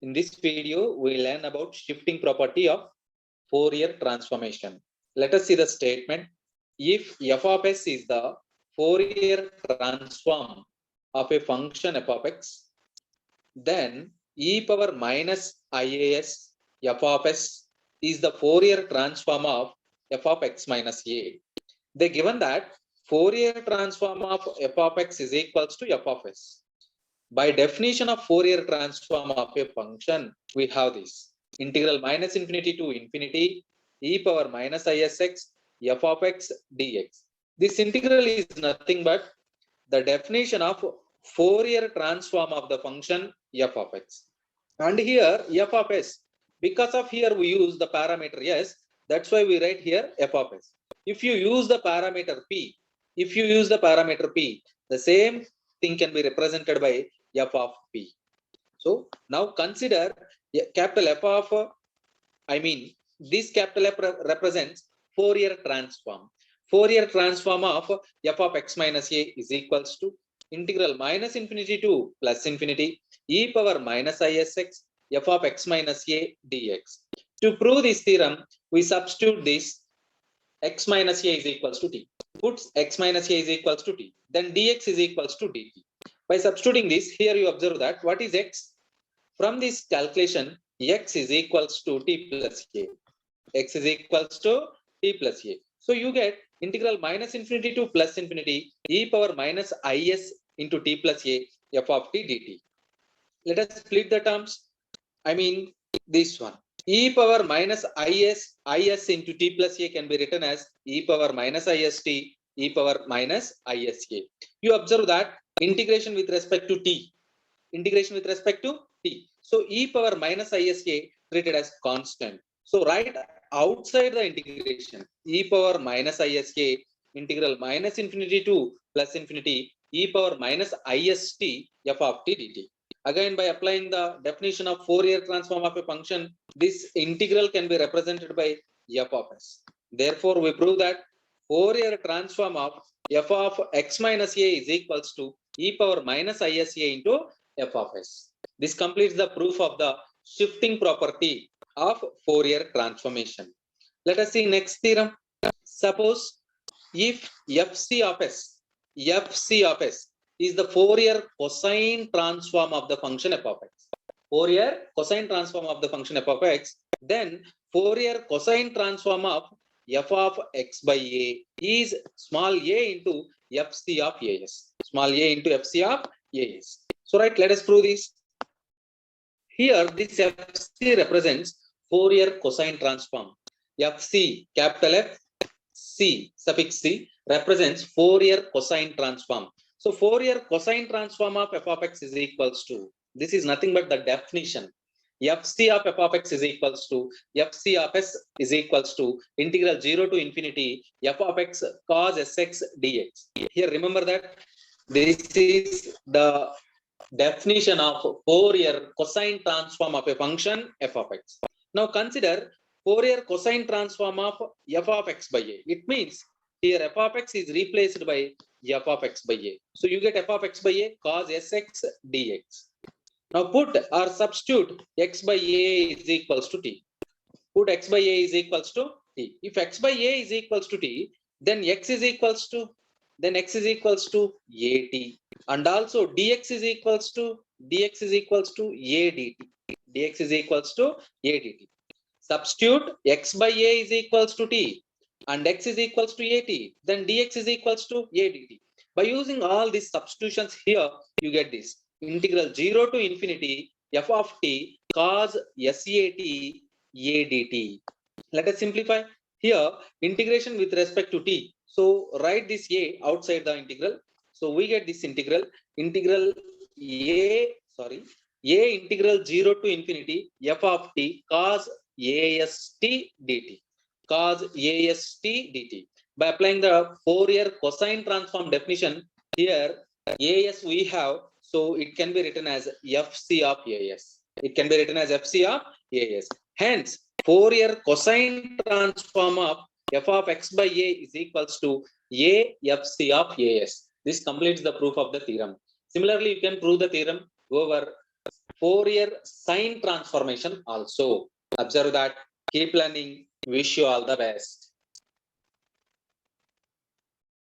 In this video, we learn about shifting property of Fourier transformation. Let us see the statement. If f of s is the Fourier transform of a function f of x, then e power minus ias f of s is the Fourier transform of f of x minus a. They given that Fourier transform of f of x is equals to f of s. By definition of Fourier transform of a function, we have this integral minus infinity to infinity e power minus isx f of x dx. This integral is nothing but the definition of Fourier transform of the function f of x. And here f of s, because of here we use the parameter s, that's why we write here f of s. If you use the parameter p, the same thing can be represented by f of p. So now consider capital F of, this capital F represents Fourier transform. Fourier transform of f of x minus a is equals to integral minus infinity to plus infinity e power minus isx f of x minus a dx. To prove this theorem, we substitute this x minus a is equals to t. Put x minus a is equals to t. Then dx is equals to dt. By substituting this, here you observe that what is x? From this calculation, x is equals to t plus a. X is equals to t plus a. So you get integral minus infinity to plus infinity e power minus is into t plus a f of t dt. Let us split the terms. This one. E power minus is into t plus a can be written as e power minus ist e power minus isa. You observe that integration with respect to t. So e power minus isa treated as constant. So right outside the integration, e power minus isa integral minus infinity to plus infinity e power minus ist f of t dt. Again, by applying the definition of Fourier transform of a function, this integral can be represented by f of s. Therefore, we prove that Fourier transform of f of x minus a is equals to e power minus isa into f of s. This completes the proof of the shifting property of Fourier transformation. Let us see next theorem. Suppose if fc of s is the Fourier cosine transform of the function f of x. Fourier cosine transform of the function f of x, then Fourier cosine transform of f of x by a is small a into fc of as. Small a into fc of as. So right, let us prove this. Here this fc represents Fourier cosine transform. Fc, capital F, c, suffix c, represents Fourier cosine transform. So Fourier cosine transform of f of x is equals to, this is nothing but the definition. Fc of f of x is equals to, fc of s is equals to integral 0 to infinity f of x cos sx dx. Here remember that this is the definition of Fourier cosine transform of a function f of x. Now consider Fourier cosine transform of f of x by a. It means here f of x is replaced by f of x by a. So you get f of x by a cos sx dx. Now put or substitute x by a is equals to t. Put x by a is equals to t. If x by a is equals to t, then x is equals to at, and also dx is equals to a dt. Dx is equals to a dt. Substitute x by a is equals to t and x is equals to at, then dx is equals to a dt. By using all these substitutions here, you get this integral 0 to infinity f of t cos sat a dt. Let us simplify. Here integration with respect to t. So write this a outside the integral. So we get this integral a integral 0 to infinity f of t cos ast dt. By applying the Fourier cosine transform definition, here as we have, so it can be written as fc of as. Hence, Fourier cosine transform of f of x by a is equals to a fc of as. This completes the proof of the theorem. Similarly, you can prove the theorem over Fourier sine transformation also. Observe that. Keep learning. Wish you all the best.